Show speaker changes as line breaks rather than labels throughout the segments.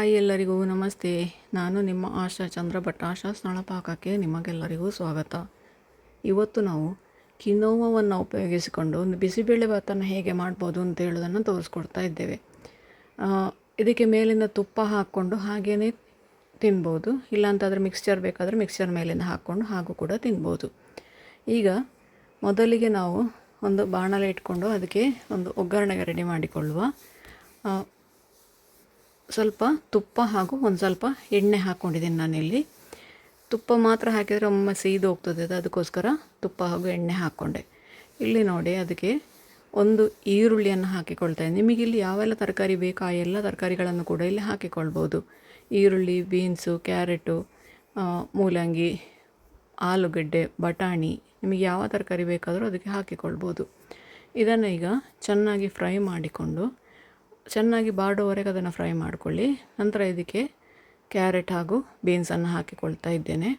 Hi ಎಲ್ಲರಿಗೂ ನಮಸ್ತೆ. ನಾನು ನಿಮ್ಮ ಆಶಾ ಚಂದ್ರಭಟ್. ಆಶಾ ಸ್ನಳಪಾಕಕ್ಕೆ ನಿಮಗೆಲ್ಲರಿಗೂ ಸ್ವಾಗತ. ಇವತ್ತು ನಾವು ಕಿನೋವನ್ನು ಉಪಯೋಗಿಸಿಕೊಂಡು ಒಂದು ಬಿಸಿಬೇಳೆ ಭಾತನ್ನು ಹೇಗೆ ಮಾಡ್ಬೋದು ಅಂತ ಹೇಳೋದನ್ನು ತೋರಿಸ್ಕೊಡ್ತಾ ಇದ್ದೇವೆ. ಇದಕ್ಕೆ ಮೇಲಿಂದ ತುಪ್ಪ ಹಾಕ್ಕೊಂಡು ಹಾಗೇ ತಿನ್ಬೋದು, ಇಲ್ಲಾಂತಾದರೆ ಮಿಕ್ಸ್ಚರ್ ಬೇಕಾದರೆ ಮಿಕ್ಸ್ಚರ್ ಮೇಲಿಂದ ಹಾಕ್ಕೊಂಡು ಹಾಗೂ ಕೂಡ ತಿನ್ಬೋದು. ಈಗ ಮೊದಲಿಗೆ ನಾವು ಒಂದು ಬಾಣಲೆ ಇಟ್ಕೊಂಡು ಅದಕ್ಕೆ ಒಂದು ಒಗ್ಗರಣೆಗೆ ರೆಡಿ ಮಾಡಿಕೊಳ್ಳುವ. ಸ್ವಲ್ಪ ತುಪ್ಪ ಹಾಗೂ ಒಂದು ಸ್ವಲ್ಪ ಎಣ್ಣೆ ಹಾಕ್ಕೊಂಡಿದ್ದೀನಿ ನಾನಿಲ್ಲಿ. ತುಪ್ಪ ಮಾತ್ರ ಹಾಕಿದರೆ ಒಮ್ಮೆ ಸೀದು ಹೋಗ್ತದೆ, ಅದಕ್ಕೋಸ್ಕರ ತುಪ್ಪ ಹಾಗೂ ಎಣ್ಣೆ ಹಾಕ್ಕೊಂಡೆ. ಇಲ್ಲಿ ನೋಡಿ, ಅದಕ್ಕೆ ಒಂದು ಈರುಳ್ಳಿಯನ್ನು ಹಾಕಿಕೊಳ್ತಾಯಿದ್ದೀನಿ. ನಿಮಗಿಲ್ಲಿ ಯಾವೆಲ್ಲ ತರಕಾರಿ ಬೇಕು ಆ ಎಲ್ಲ ತರಕಾರಿಗಳನ್ನು ಕೂಡ ಇಲ್ಲಿ ಹಾಕಿಕೊಳ್ಬೋದು. ಈರುಳ್ಳಿ, ಬೀನ್ಸು, ಕ್ಯಾರೆಟು, ಮೂಲಂಗಿ, ಆಲೂಗಡ್ಡೆ, ಬಟಾಣಿ, ನಿಮಗೆ ಯಾವ ತರಕಾರಿ ಬೇಕಾದರೂ ಅದಕ್ಕೆ ಹಾಕಿಕೊಳ್ಬೋದು. ಇದನ್ನು ಈಗ ಚೆನ್ನಾಗಿ ಫ್ರೈ ಮಾಡಿಕೊಂಡು ಚೆನ್ನಾಗಿ ಬಾಡುವವರೆಗೆ ಅದನ್ನು ಫ್ರೈ ಮಾಡಿಕೊಳ್ಳಿ. ನಂತರ ಇದಕ್ಕೆ ಕ್ಯಾರೆಟ್ ಹಾಗೂ ಬೀನ್ಸನ್ನು ಹಾಕಿಕೊಳ್ತಾ ಇದ್ದೇನೆ.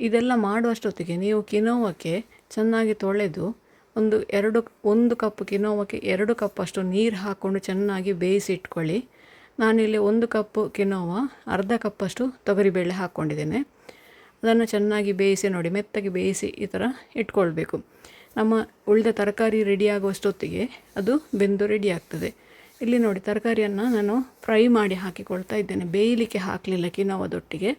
ಇದೆಲ್ಲ ಮಾಡುವಷ್ಟೊತ್ತಿಗೆ ನೀವು ಕಿನೋವಕ್ಕೆ ಚೆನ್ನಾಗಿ ತೊಳೆದು ಒಂದು ಕಪ್ ಕಿನೋವಕ್ಕೆ 2 ಕಪ್ ಅಷ್ಟು ನೀರು ಹಾಕ್ಕೊಂಡು ಚೆನ್ನಾಗಿ ಬೇಯಿಸಿ ಇಟ್ಕೊಳ್ಳಿ. ನಾನಿಲ್ಲಿ 1 ಕಪ್ ಕಿನೋವ ಅರ್ಧ ಕಪ್ಪಷ್ಟು ತೊಗರಿಬೇಳೆ ಹಾಕ್ಕೊಂಡಿದ್ದೇನೆ. ಅದನ್ನು ಚೆನ್ನಾಗಿ ಬೇಯಿಸಿ ನೋಡಿ, ಮೆತ್ತಗೆ ಬೇಯಿಸಿ ಈ ಥರ ಇಟ್ಕೊಳ್ಬೇಕು. ನಮ್ಮ ಉಳಿದ ತರಕಾರಿ ರೆಡಿಯಾಗುವಷ್ಟೊತ್ತಿಗೆ ಅದು ಬೆಂದು ರೆಡಿ ಆಗ್ತದೆ. ಇಲ್ಲಿ ನೋಡಿ, ತರಕಾರಿಯನ್ನು ನಾನು ಫ್ರೈ ಮಾಡಿ ಹಾಕಿಕೊಳ್ತಾ ಇದ್ದೇನೆ, ಬೇಯಲಿಕ್ಕೆ ಹಾಕಲಿಲ್ಲ ಕಿನೋವದೊಟ್ಟಿಗೆ.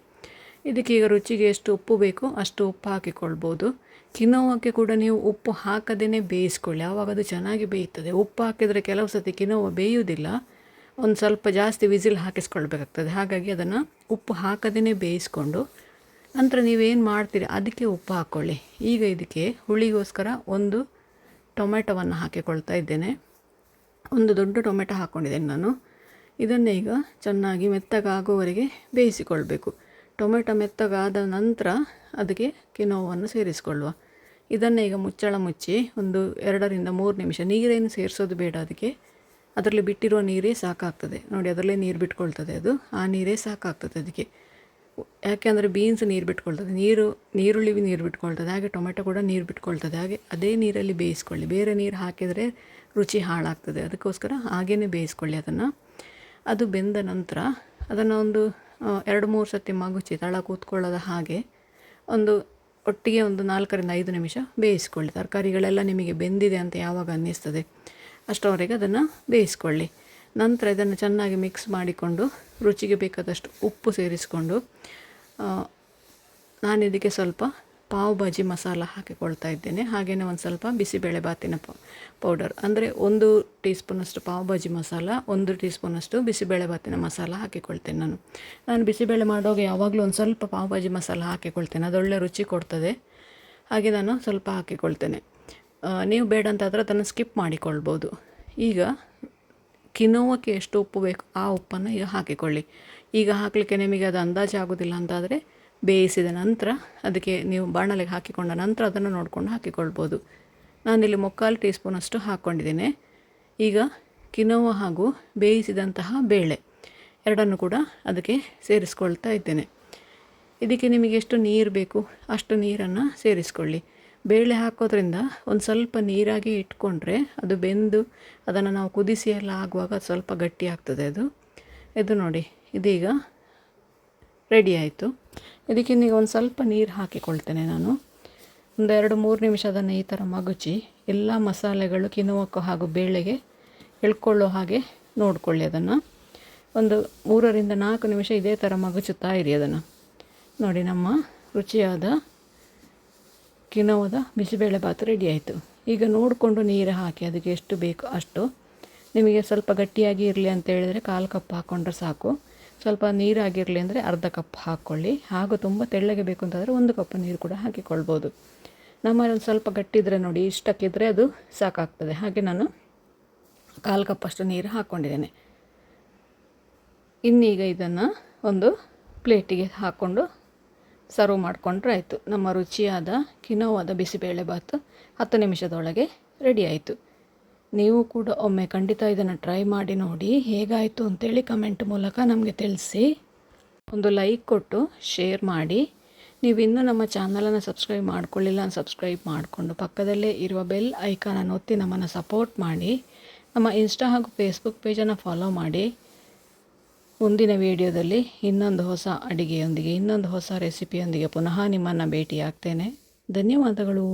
ಇದಕ್ಕೆ ಈಗ ರುಚಿಗೆ ಎಷ್ಟು ಉಪ್ಪು ಬೇಕು ಅಷ್ಟು ಉಪ್ಪು ಹಾಕಿಕೊಳ್ಬೋದು. ಕಿನೋವಕ್ಕೆ ಕೂಡ ನೀವು ಉಪ್ಪು ಹಾಕದೇ ಬೇಯಿಸ್ಕೊಳ್ಳಿ, ಆವಾಗ ಅದು ಚೆನ್ನಾಗಿ ಬೇಯುತ್ತದೆ. ಉಪ್ಪು ಹಾಕಿದರೆ ಕೆಲವು ಸತಿ ಕಿನೋವ ಬೇಯುವುದಿಲ್ಲ, ಒಂದು ಸ್ವಲ್ಪ ಜಾಸ್ತಿ ವಿಸಿಲ್ ಹಾಕಿಸ್ಕೊಳ್ಬೇಕಾಗ್ತದೆ. ಹಾಗಾಗಿ ಅದನ್ನು ಉಪ್ಪು ಹಾಕದೇ ಬೇಯಿಸ್ಕೊಂಡು ನಂತರ ನೀವೇನು ಮಾಡ್ತೀರಿ ಅದಕ್ಕೆ ಉಪ್ಪು ಹಾಕ್ಕೊಳ್ಳಿ. ಈಗ ಇದಕ್ಕೆ ಹುಳಿಗೋಸ್ಕರ ಒಂದು ಟೊಮೆಟೊವನ್ನು ಹಾಕಿಕೊಳ್ತಾ ಇದ್ದೇನೆ. ಒಂದು ದೊಡ್ಡ ಟೊಮೆಟೊ ಹಾಕ್ಕೊಂಡಿದ್ದೇನೆ ನಾನು. ಇದನ್ನೇ ಈಗ ಚೆನ್ನಾಗಿ ಮೆತ್ತಗಾಗುವವರೆಗೆ ಬೇಯಿಸಿಕೊಳ್ಬೇಕು. ಟೊಮೆಟೊ ಮೆತ್ತಗಾದ ನಂತರ ಅದಕ್ಕೆ ಕಿನೋವನ್ನು ಸೇರಿಸಿಕೊಳ್ಳುವ. ಇದನ್ನೇ ಈಗ ಮುಚ್ಚಳ ಮುಚ್ಚಿ ಒಂದು 2 ರಿಂದ 3 ನಿಮಿಷ, ನೀರೇನು ಸೇರಿಸೋದು ಬೇಡ ಅದಕ್ಕೆ, ಅದರಲ್ಲಿ ಬಿಟ್ಟಿರುವ ನೀರೇ ಸಾಕಾಗ್ತದೆ. ನೋಡಿ, ಅದರಲ್ಲೇ ನೀರು ಬಿಟ್ಕೊಳ್ತದೆ, ಅದು ಆ ನೀರೇ ಸಾಕಾಗ್ತದೆ ಅದಕ್ಕೆ. ಯಾಕೆಂದರೆ ಬೀನ್ಸ್ ನೀರು ಬಿಟ್ಕೊಳ್ತದೆ, ಈರುಳ್ಳಿ ನೀರು ಬಿಟ್ಕೊಳ್ತದೆ, ಹಾಗೆ ಟೊಮೆಟೊ ಕೂಡ ನೀರು ಬಿಟ್ಕೊಳ್ತದೆ. ಹಾಗೆ ಅದೇ ನೀರಲ್ಲಿ ಬೇಯಿಸ್ಕೊಳ್ಳಿ, ಬೇರೆ ನೀರು ಹಾಕಿದರೆ ರುಚಿ ಹಾಳಾಗ್ತದೆ. ಅದಕ್ಕೋಸ್ಕರ ಹಾಗೇ ಬೇಯಿಸ್ಕೊಳ್ಳಿ ಅದನ್ನು. ಅದು ಬೆಂದ ನಂತರ ಅದನ್ನು ಒಂದು 2-3 ಸತಿ ಮಗುಚಿ ತಳ ಕೂತ್ಕೊಳ್ಳೋದ ಹಾಗೆ ಒಟ್ಟಿಗೆ ಒಂದು 4 ರಿಂದ 5 ನಿಮಿಷ ಬೇಯಿಸ್ಕೊಳ್ಳಿ. ತರಕಾರಿಗಳೆಲ್ಲ ನಿಮಗೆ ಬೆಂದಿದೆ ಅಂತ ಯಾವಾಗ ಅನ್ನಿಸ್ತದೆ ಅಷ್ಟರವರೆಗೆ ಅದನ್ನು ಬೇಯಿಸ್ಕೊಳ್ಳಿ. ನಂತರ ಇದನ್ನು ಚೆನ್ನಾಗಿ ಮಿಕ್ಸ್ ಮಾಡಿಕೊಂಡು ರುಚಿಗೆ ಬೇಕಾದಷ್ಟು ಉಪ್ಪು ಸೇರಿಸಿಕೊಂಡು ನಾನು ಇದಕ್ಕೆ ಸ್ವಲ್ಪ ಪಾವ್ ಭಾಜಿ ಮಸಾಲ ಹಾಕಿಕೊಳ್ತಾ ಇದ್ದೇನೆ. ಹಾಗೆಯೇ ಒಂದು ಸ್ವಲ್ಪ ಬಿಸಿಬೇಳೆ ಬಾತಿನ ಪೌಡರ್, ಅಂದರೆ 1 ಟೀ ಸ್ಪೂನಷ್ಟು ಪಾವ್ ಭಾಜಿ ಮಸಾಲ, 1 ಟೀ ಸ್ಪೂನಷ್ಟು ಬಿಸಿಬೇಳೆ ಬಾತಿನ ಮಸಾಲ ಹಾಕಿಕೊಳ್ತೇನೆ. ನಾನು ಬಿಸಿಬೇಳೆ ಮಾಡುವಾಗ ಯಾವಾಗಲೂ ಒಂದು ಸ್ವಲ್ಪ ಪಾವ್ ಭಾಜಿ ಮಸಾಲ ಹಾಕಿಕೊಳ್ತೇನೆ, ಅದೊಳ್ಳೆ ರುಚಿ ಕೊಡ್ತದೆ. ಹಾಗೆ ನಾನು ಸ್ವಲ್ಪ ಹಾಕಿಕೊಳ್ತೇನೆ. ನೀವು ಬೇಡ ಅಂತಾದರೆ ಅದನ್ನು ಸ್ಕಿಪ್ ಮಾಡಿಕೊಳ್ಬೋದು. ಈಗ ಕಿನೋವಕ್ಕೆ ಎಷ್ಟು ಉಪ್ಪು ಬೇಕು ಆ ಉಪ್ಪನ್ನು ಈಗ ಹಾಕಿಕೊಳ್ಳಿ. ಈಗ ಹಾಕಲಿಕ್ಕೆ ನಿಮಗೆ ಅದು ಅಂದಾಜು ಆಗೋದಿಲ್ಲ ಅಂತಾದರೆ ಬೇಯಿಸಿದ ನಂತರ ಅದಕ್ಕೆ ನೀವು ಬಾಣಲೆಗೆ ಹಾಕಿಕೊಂಡ ನಂತರ ಅದನ್ನು ನೋಡಿಕೊಂಡು ಹಾಕಿಕೊಳ್ಬೋದು. ನಾನಿಲ್ಲಿ 3/4 ಟೀ ಸ್ಪೂನಷ್ಟು ಹಾಕ್ಕೊಂಡಿದ್ದೇನೆ. ಈಗ ಕಿನೋವ ಹಾಗೂ ಬೇಯಿಸಿದಂತಹ ಬೇಳೆ ಎರಡನ್ನು ಕೂಡ ಅದಕ್ಕೆ ಸೇರಿಸ್ಕೊಳ್ತಾ ಇದ್ದೇನೆ. ಇದಕ್ಕೆ ನಿಮಗೆ ಎಷ್ಟು ನೀರು ಬೇಕು ಅಷ್ಟು ನೀರನ್ನು ಸೇರಿಸ್ಕೊಳ್ಳಿ. ಬೇಳೆ ಹಾಕೋದ್ರಿಂದ ಒಂದು ಸ್ವಲ್ಪ ನೀರಾಗಿ ಇಟ್ಕೊಂಡ್ರೆ ಅದು ಬೆಂದು ಅದನ್ನು ನಾವು ಕುದಿಸಿ ಎಲ್ಲ ಆಗುವಾಗ ಅದು ಸ್ವಲ್ಪ ಗಟ್ಟಿ ಆಗ್ತದೆ. ಇದು ನೋಡಿ, ಇದೀಗ ರೆಡಿ ಆಯಿತು. ಇದಕ್ಕೆ ಈಗ ಒಂದು ಸ್ವಲ್ಪ ನೀರು ಹಾಕಿಕೊಳ್ತೇನೆ ನಾನು. ಒಂದು 2-3 ನಿಮಿಷ ಅದನ್ನು ಈ ಥರ ಮಗುಚಿ ಎಲ್ಲ ಮಸಾಲೆಗಳು ಕಿನೋವಕ್ಕೂ ಹಾಗೂ ಬೇಳೆಗೆ ಎಳ್ಕೊಳ್ಳೋ ಹಾಗೆ ನೋಡಿಕೊಳ್ಳಿ. ಅದನ್ನು ಒಂದು 3 ರಿಂದ 4 ನಿಮಿಷ ಇದೇ ಥರ ಮಗುಚುತ್ತಾ ಇರಿ ಅದನ್ನು. ನೋಡಿ, ನಮ್ಮ ರುಚಿಯಾದ ಕಿನೋವದ ಬಿಸಿಬೇಳೆ ಭಾತ್ ರೆಡಿ ಆಯಿತು. ಈಗ ನೋಡಿಕೊಂಡು ನೀರು ಹಾಕಿ ಅದಕ್ಕೆ ಎಷ್ಟು ಬೇಕು ಅಷ್ಟು. ನಿಮಗೆ ಸ್ವಲ್ಪ ಗಟ್ಟಿಯಾಗಿ ಇರಲಿ ಅಂತ ಹೇಳಿದರೆ 1/4 ಕಪ್ ಹಾಕ್ಕೊಂಡ್ರೆ ಸಾಕು. ಸ್ವಲ್ಪ ನೀರಾಗಿರಲಿ ಅಂದರೆ ಅರ್ಧ ಕಪ್ ಹಾಕ್ಕೊಳ್ಳಿ. ಹಾಗೂ ತುಂಬ ತೆಳ್ಳಗೆ ಬೇಕು ಅಂತಂದರೆ 1 ಕಪ್ ನೀರು ಕೂಡ ಹಾಕಿಕೊಳ್ಬೋದು. ನಮ್ಮಲ್ಲಿ ಒಂದು ಸ್ವಲ್ಪ ಗಟ್ಟಿದ್ರೆ ನೋಡಿ, ಇಷ್ಟಕ್ಕಿದ್ರೆ ಅದು ಸಾಕಾಗ್ತದೆ. ಹಾಗೆ ನಾನು 1/4 ಕಪ್ ಅಷ್ಟು ನೀರು ಹಾಕ್ಕೊಂಡಿದ್ದೇನೆ. ಇನ್ನೀಗ ಇದನ್ನು ಒಂದು ಪ್ಲೇಟಿಗೆ ಹಾಕ್ಕೊಂಡು ಸರ್ವ್ ಮಾಡಿಕೊಂಡ್ರೆ ಆಯಿತು. ನಮ್ಮ ರುಚಿಯಾದ ಕಿನೋವಾದ ಬಿಸಿಬೇಳೆ ಭಾತ್ 10 ನಿಮಿಷದೊಳಗೆ ರೆಡಿ ಆಯಿತು. ನೀವು ಕೂಡ ಒಮ್ಮೆ ಖಂಡಿತ ಇದನ್ನು ಟ್ರೈ ಮಾಡಿ ನೋಡಿ, ಹೇಗಾಯಿತು ಅಂತೇಳಿ ಕಮೆಂಟ್ ಮೂಲಕ ನಮಗೆ ತಿಳಿಸಿ. ಒಂದು ಲೈಕ್ ಕೊಟ್ಟು ಶೇರ್ ಮಾಡಿ. ನೀವಿನ್ನೂ ನಮ್ಮ ಚಾನಲನ್ನು ಸಬ್ಸ್ಕ್ರೈಬ್ ಮಾಡ್ಕೊಳ್ಳಿಲ್ಲ, ಸಬ್ಸ್ಕ್ರೈಬ್ ಮಾಡಿಕೊಂಡು ಪಕ್ಕದಲ್ಲೇ ಇರುವ ಬೆಲ್ ಐಕಾನನ್ನು ಒತ್ತಿ ನಮ್ಮನ್ನು ಸಪೋರ್ಟ್ ಮಾಡಿ. ನಮ್ಮ ಇನ್ಸ್ಟಾ ಹಾಗೂ ಫೇಸ್ಬುಕ್ ಪೇಜನ್ನು ಫಾಲೋ ಮಾಡಿ. ಮುಂದಿನ ವಿಡಿಯೋದಲ್ಲಿ ಇನ್ನೊಂದು ಹೊಸ ಅಡಿಗೆಯೊಂದಿಗೆ ಇನ್ನೊಂದು ಹೊಸ ರೆಸಿಪಿಯೊಂದಿಗೆ ಪುನಃ ನಿಮ್ಮನ್ನು ಭೇಟಿಯಾಗ್ತೇನೆ. ಧನ್ಯವಾದಗಳು.